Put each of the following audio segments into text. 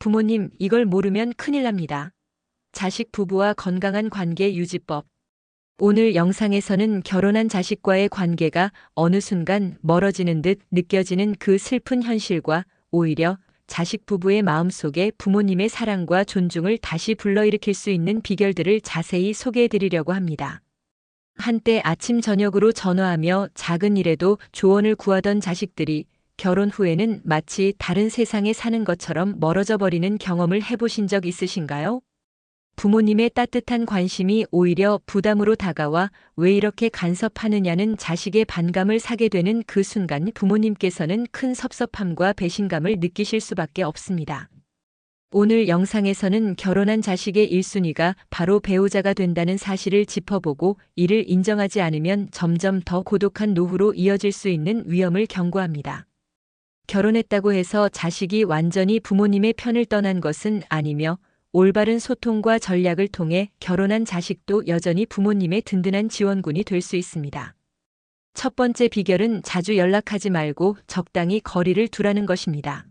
부모님, 이걸 모르면 큰일 납니다. 자식 부부와 건강한 관계 유지법. 오늘 영상에서는 결혼한 자식과의 관계가 어느 순간 멀어지는 듯 느껴지는 그 슬픈 현실과 오히려 자식 부부의 마음속에 부모님의 사랑과 존중을 다시 불러일으킬 수 있는 비결들을 자세히 소개해 드리려고 합니다. 한때 아침 저녁으로 전화하며 작은 일에도 조언을 구하던 자식들이 결혼 후에는 마치 다른 세상에 사는 것처럼 멀어져 버리는 경험을 해보신 적 있으신가요? 부모님의 따뜻한 관심이 오히려 부담으로 다가와 왜 이렇게 간섭하느냐는 자식의 반감을 사게 되는 그 순간 부모님께서는 큰 섭섭함과 배신감을 느끼실 수밖에 없습니다. 오늘 영상에서는 결혼한 자식의 1순위가 바로 배우자가 된다는 사실을 짚어보고 이를 인정하지 않으면 점점 더 고독한 노후로 이어질 수 있는 위험을 경고합니다. 결혼했다고 해서 자식이 완전히 부모님의 편을 떠난 것은 아니며 올바른 소통과 전략을 통해 결혼한 자식도 여전히 부모님의 든든한 지원군이 될 수 있습니다. 첫 번째 비결은 자주 연락하지 말고 적당히 거리를 두라는 것입니다.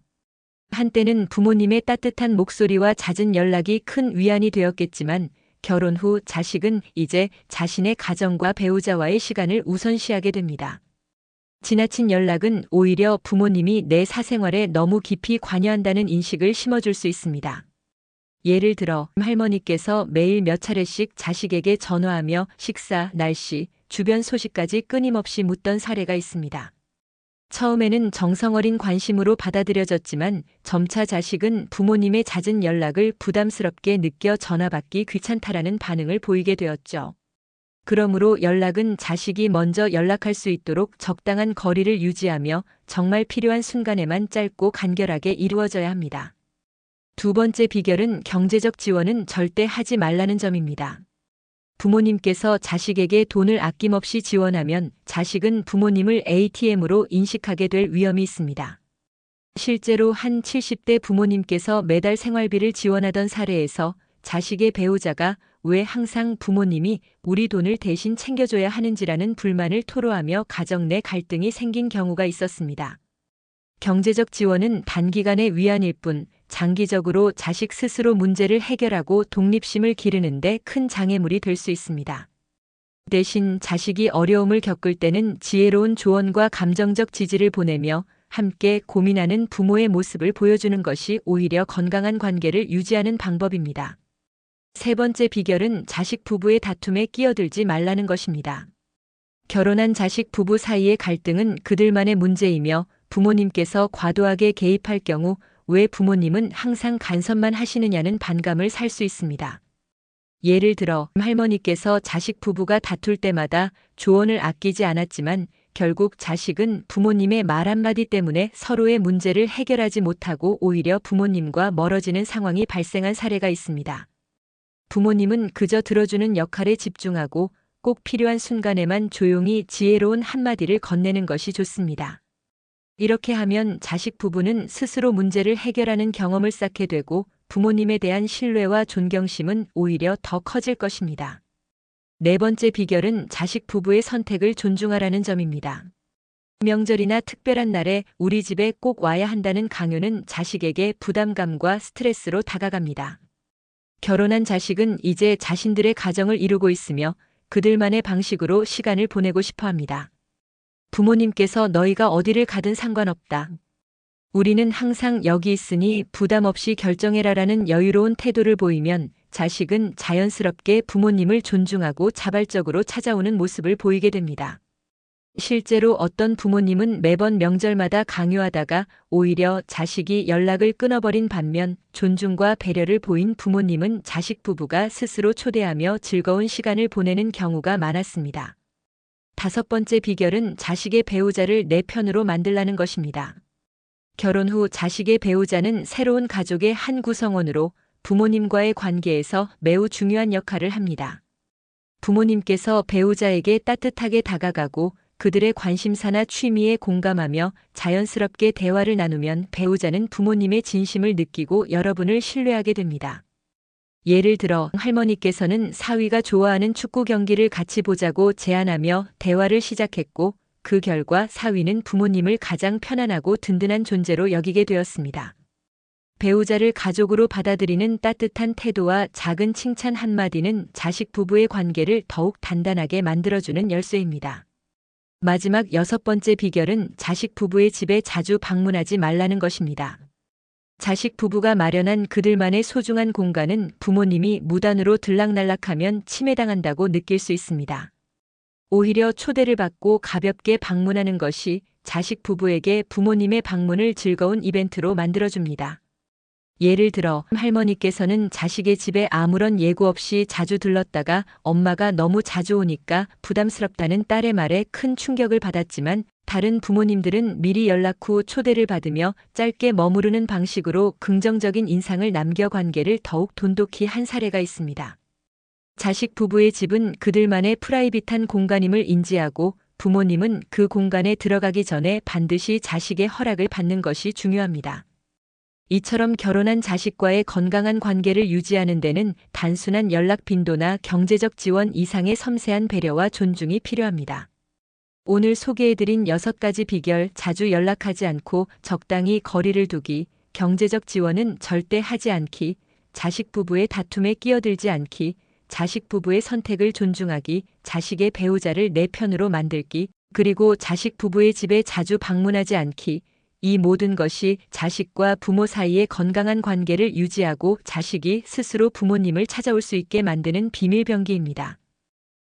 한때는 부모님의 따뜻한 목소리와 잦은 연락이 큰 위안이 되었겠지만 결혼 후 자식은 이제 자신의 가정과 배우자와의 시간을 우선시하게 됩니다. 지나친 연락은 오히려 부모님이 내 사생활에 너무 깊이 관여한다는 인식을 심어줄 수 있습니다. 예를 들어 할머니께서 매일 몇 차례씩 자식에게 전화하며 식사, 날씨, 주변 소식까지 끊임없이 묻던 사례가 있습니다. 처음에는 정성어린 관심으로 받아들여졌지만 점차 자식은 부모님의 잦은 연락을 부담스럽게 느껴 전화받기 귀찮다라는 반응을 보이게 되었죠. 그러므로 연락은 자식이 먼저 연락할 수 있도록 적당한 거리를 유지하며 정말 필요한 순간에만 짧고 간결하게 이루어져야 합니다. 두 번째 비결은 경제적 지원은 절대 하지 말라는 점입니다. 부모님께서 자식에게 돈을 아낌없이 지원하면 자식은 부모님을 ATM으로 인식하게 될 위험이 있습니다. 실제로 한 70대 부모님께서 매달 생활비를 지원하던 사례에서 자식의 배우자가 왜 항상 부모님이 우리 돈을 대신 챙겨줘야 하는지라는 불만을 토로하며 가정 내 갈등이 생긴 경우가 있었습니다. 경제적 지원은 단기간의 위안일 뿐 장기적으로 자식 스스로 문제를 해결하고 독립심을 기르는데 큰 장애물이 될 수 있습니다. 대신 자식이 어려움을 겪을 때는 지혜로운 조언과 감정적 지지를 보내며 함께 고민하는 부모의 모습을 보여주는 것이 오히려 건강한 관계를 유지하는 방법입니다. 세 번째 비결은 자식 부부의 다툼에 끼어들지 말라는 것입니다. 결혼한 자식 부부 사이의 갈등은 그들만의 문제이며 부모님께서 과도하게 개입할 경우 왜 부모님은 항상 간섭만 하시느냐는 반감을 살 수 있습니다. 예를 들어 할머니께서 자식 부부가 다툴 때마다 조언을 아끼지 않았지만 결국 자식은 부모님의 말 한마디 때문에 서로의 문제를 해결하지 못하고 오히려 부모님과 멀어지는 상황이 발생한 사례가 있습니다. 부모님은 그저 들어주는 역할에 집중하고 꼭 필요한 순간에만 조용히 지혜로운 한마디를 건네는 것이 좋습니다. 이렇게 하면 자식 부부는 스스로 문제를 해결하는 경험을 쌓게 되고 부모님에 대한 신뢰와 존경심은 오히려 더 커질 것입니다. 네 번째 비결은 자식 부부의 선택을 존중하라는 점입니다. 명절이나 특별한 날에 우리 집에 꼭 와야 한다는 강요는 자식에게 부담감과 스트레스로 다가갑니다. 결혼한 자식은 이제 자신들의 가정을 이루고 있으며 그들만의 방식으로 시간을 보내고 싶어 합니다. 부모님께서 너희가 어디를 가든 상관없다. 우리는 항상 여기 있으니 부담 없이 결정해라라는 여유로운 태도를 보이면 자식은 자연스럽게 부모님을 존중하고 자발적으로 찾아오는 모습을 보이게 됩니다. 실제로 어떤 부모님은 매번 명절마다 강요하다가 오히려 자식이 연락을 끊어버린 반면 존중과 배려를 보인 부모님은 자식 부부가 스스로 초대하며 즐거운 시간을 보내는 경우가 많았습니다. 다섯 번째 비결은 자식의 배우자를 내 편으로 만들라는 것입니다. 결혼 후 자식의 배우자는 새로운 가족의 한 구성원으로 부모님과의 관계에서 매우 중요한 역할을 합니다. 부모님께서 배우자에게 따뜻하게 다가가고 그들의 관심사나 취미에 공감하며 자연스럽게 대화를 나누면 배우자는 부모님의 진심을 느끼고 여러분을 신뢰하게 됩니다. 예를 들어 할머니께서는 사위가 좋아하는 축구 경기를 같이 보자고 제안하며 대화를 시작했고 그 결과 사위는 부모님을 가장 편안하고 든든한 존재로 여기게 되었습니다. 배우자를 가족으로 받아들이는 따뜻한 태도와 작은 칭찬 한마디는 자식 부부의 관계를 더욱 단단하게 만들어주는 열쇠입니다. 마지막 6번째 비결은 자식 부부의 집에 자주 방문하지 말라는 것입니다. 자식 부부가 마련한 그들만의 소중한 공간은 부모님이 무단으로 들락날락하면 침해당한다고 느낄 수 있습니다. 오히려 초대를 받고 가볍게 방문하는 것이 자식 부부에게 부모님의 방문을 즐거운 이벤트로 만들어줍니다. 예를 들어 할머니께서는 자식의 집에 아무런 예고 없이 자주 들렀다가 엄마가 너무 자주 오니까 부담스럽다는 딸의 말에 큰 충격을 받았지만, 다른 부모님들은 미리 연락 후 초대를 받으며 짧게 머무르는 방식으로 긍정적인 인상을 남겨 관계를 더욱 돈독히 한 사례가 있습니다. 자식 부부의 집은 그들만의 프라이빗한 공간임을 인지하고 부모님은 그 공간에 들어가기 전에 반드시 자식의 허락을 받는 것이 중요합니다. 이처럼 결혼한 자식과의 건강한 관계를 유지하는 데는 단순한 연락 빈도나 경제적 지원 이상의 섬세한 배려와 존중이 필요합니다. 오늘 소개해드린 6가지 비결: 자주 연락하지 않고 적당히 거리를 두기, 경제적 지원은 절대 하지 않기, 자식 부부의 다툼에 끼어들지 않기, 자식 부부의 선택을 존중하기, 자식의 배우자를 내 편으로 만들기, 그리고 자식 부부의 집에 자주 방문하지 않기. 이 모든 것이 자식과 부모 사이의 건강한 관계를 유지하고 자식이 스스로 부모님을 찾아올 수 있게 만드는 비밀병기입니다.